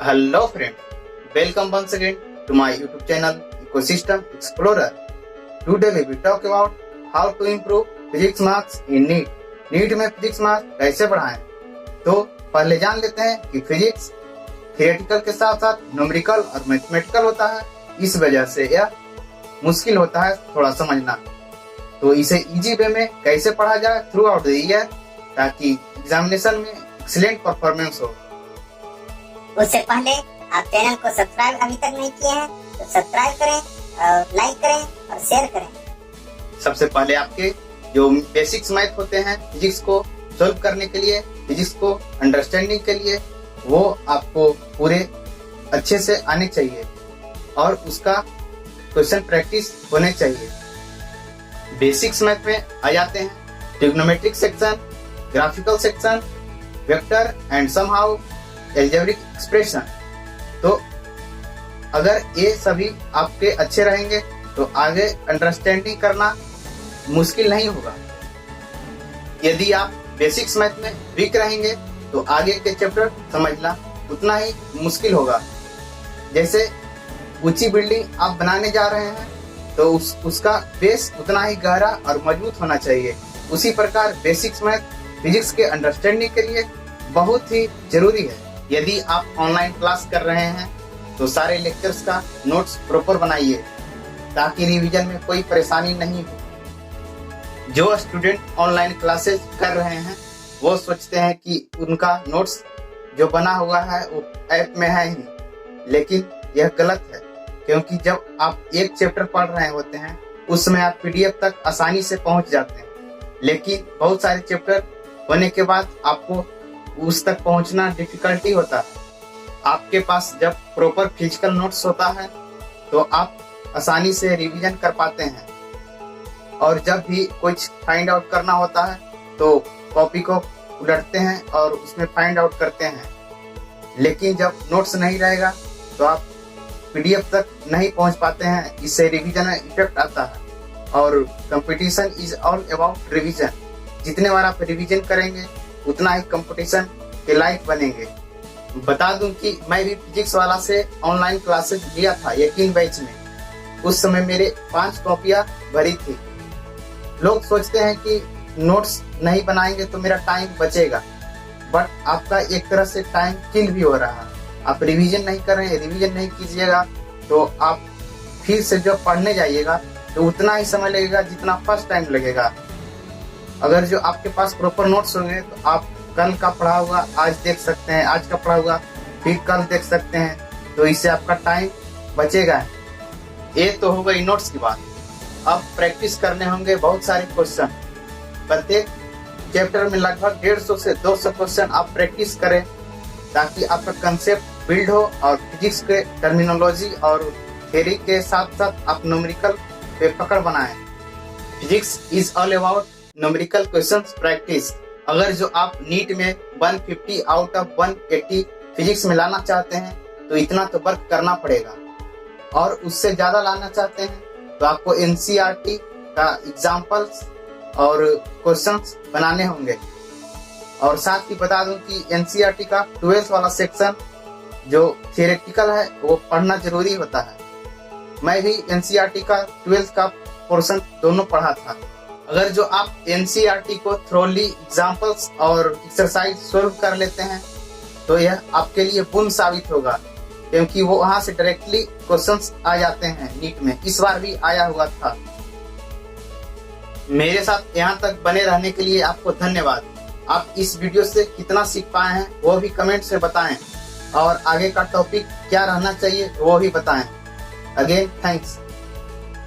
Hello friends, welcome once again to my YouTube channel Ecosystem Explorer. Today we will talk about how to improve physics marks in NEET. NEET में physics marks कैसे बढ़ाएं? तो पहले जान लेते हैं कि फिजिक्स थियोरेटिकल के साथ साथ न्यूमेरिकल और मैथमेटिकल होता है। इस वजह से यह मुश्किल होता है थोड़ा समझना। तो इसे इजी वे में कैसे पढ़ा जाए थ्रू आउट द ईयर ताकि एग्जामिनेशन में एक्सीलेंट परफॉर्मेंस हो। उससे पहले आप चैनल को सब्सक्राइब अभी तक नहीं किए हैं तो सब्सक्राइब करें और लाइक करें और शेयर करें। सबसे पहले आपके जो बेसिक्स मैथ होते हैं फिजिक्स को सॉल्व करने के लिए, फिजिक्स को अंडरस्टैंडिंग के लिए, वो आपको पूरे अच्छे से आने चाहिए और उसका क्वेश्चन प्रैक्टिस होने चाहिए। बेसिक्स मैथ में आ जाते हैं trigonometric section, graphical section, vector and somehow algebraic expression. तो अगर ये सभी आपके अच्छे रहेंगे तो आगे अंडरस्टैंडिंग करना मुश्किल नहीं होगा। यदि आप बेसिक्स मैथ में वीक रहेंगे तो आगे के चैप्टर समझना उतना ही मुश्किल होगा। जैसे ऊंची बिल्डिंग आप बनाने जा रहे हैं तो उसका बेस उतना ही गहरा और मजबूत होना चाहिए। उसी प्रकार बेसिक्स मैथ फिजिक्स के अंडरस्टैंडिंग के लिए बहुत ही जरूरी है। यदि आप ऑनलाइन क्लास कर रहे हैं तो सारे लेक्चर्स का नोट्स प्रॉपर बनाइए ताकि रिवीजन में कोई परेशानी नहीं हो। जो स्टूडेंट ऑनलाइन क्लासेस कर रहे हैं वो सोचते हैं कि उनका नोट्स जो बना हुआ है वो ऐप में है ही, लेकिन यह गलत है। क्योंकि जब आप एक चैप्टर पढ़ रहे होते हैं उसमें आप पीडीएफ तक आसानी से पहुंच जाते हैं, लेकिन बहुत सारे चैप्टर होने के बाद आपको उस तक पहुंचना डिफिकल्टी होता है। आपके पास जब प्रॉपर फिजिकल नोट्स होता है तो आप आसानी से रिवीजन कर पाते हैं और जब भी कुछ फाइंड आउट करना होता है तो कॉपी को उलटते हैं और उसमें फाइंड आउट करते हैं। लेकिन जब नोट्स नहीं रहेगा तो आप पीडीएफ तक नहीं पहुंच पाते हैं। इससे रिवीजन में इफेक्ट आता है और competition is all about revision. जितने बार आप रिवीजन करेंगे उतना ही कंपटीशन के लायक बनेंगे। बता दूं कि मैं भी फिजिक्स वाला से ऑनलाइन क्लासेस लिया था यकीन बैच में। उस समय मेरे 5 कॉपियां भरी थी। लोग सोचते हैं कि नोट्स नहीं बनाएंगे तो मेरा टाइम बचेगा, बट आपका एक तरह से टाइम किल भी हो रहा है। आप रिवीजन नहीं कर रहे हैं, रिवीजन नहीं कीजिएगा तो आप फिर से जब पढ़ने जाइएगा तो उतना ही समय लगेगा जितना फर्स्ट टाइम लगेगा। अगर जो आपके पास प्रॉपर नोट्स होंगे तो आप कल का पढ़ा हुआ आज देख सकते हैं, आज का पढ़ा हुआ फिर कल देख सकते हैं, तो इससे आपका टाइम बचेगा। ये तो हो गई नोट्स की बात। अब प्रैक्टिस करने होंगे बहुत सारे क्वेश्चन। प्रत्येक चैप्टर में लगभग 150 से 200 क्वेश्चन आप प्रैक्टिस करें ताकि आपका कंसेप्ट बिल्ड हो और फिजिक्स के टर्मिनोलॉजी और थ्योरी के साथ साथ आप न्यूमेरिकल पे पकड़ बनाएं। Physics is all about numerical questions practice. अगर जो आप नीट में 150 आउट ऑफ 180 फिजिक्स में लाना चाहते हैं तो इतना तो वर्क करना पड़ेगा, और उससे ज्यादा लाना चाहते हैं तो आपको एनसीईआरटी का एग्जाम्पल्स और क्वेश्चंस बनाने होंगे। और साथ ही बता दूं कि एनसीईआरटी का 12th वाला सेक्शन जो थियोरेटिकल है वो पढ़ना जरूरी होता है। मैं भी एनसीईआरटी का 12th का पोर्शन दोनों पढ़ा था। अगर जो आप एनसीईआरटी को थ्रोली एग्जाम्पल्स और एक्सरसाइज सोल्व कर लेते हैं तो यह आपके लिए पुण्य साबित होगा, क्योंकि वो वहां से डायरेक्टली क्वेश्चंस आ जाते हैं नीट में। इस बार भी आया हुआ था। मेरे साथ यहाँ तक बने रहने के लिए आपको धन्यवाद। आप इस वीडियो से कितना सीख पाए हैं वो भी कमेंट से बताएं और आगे का टॉपिक क्या रहना चाहिए वो भी बताएं। Again thanks.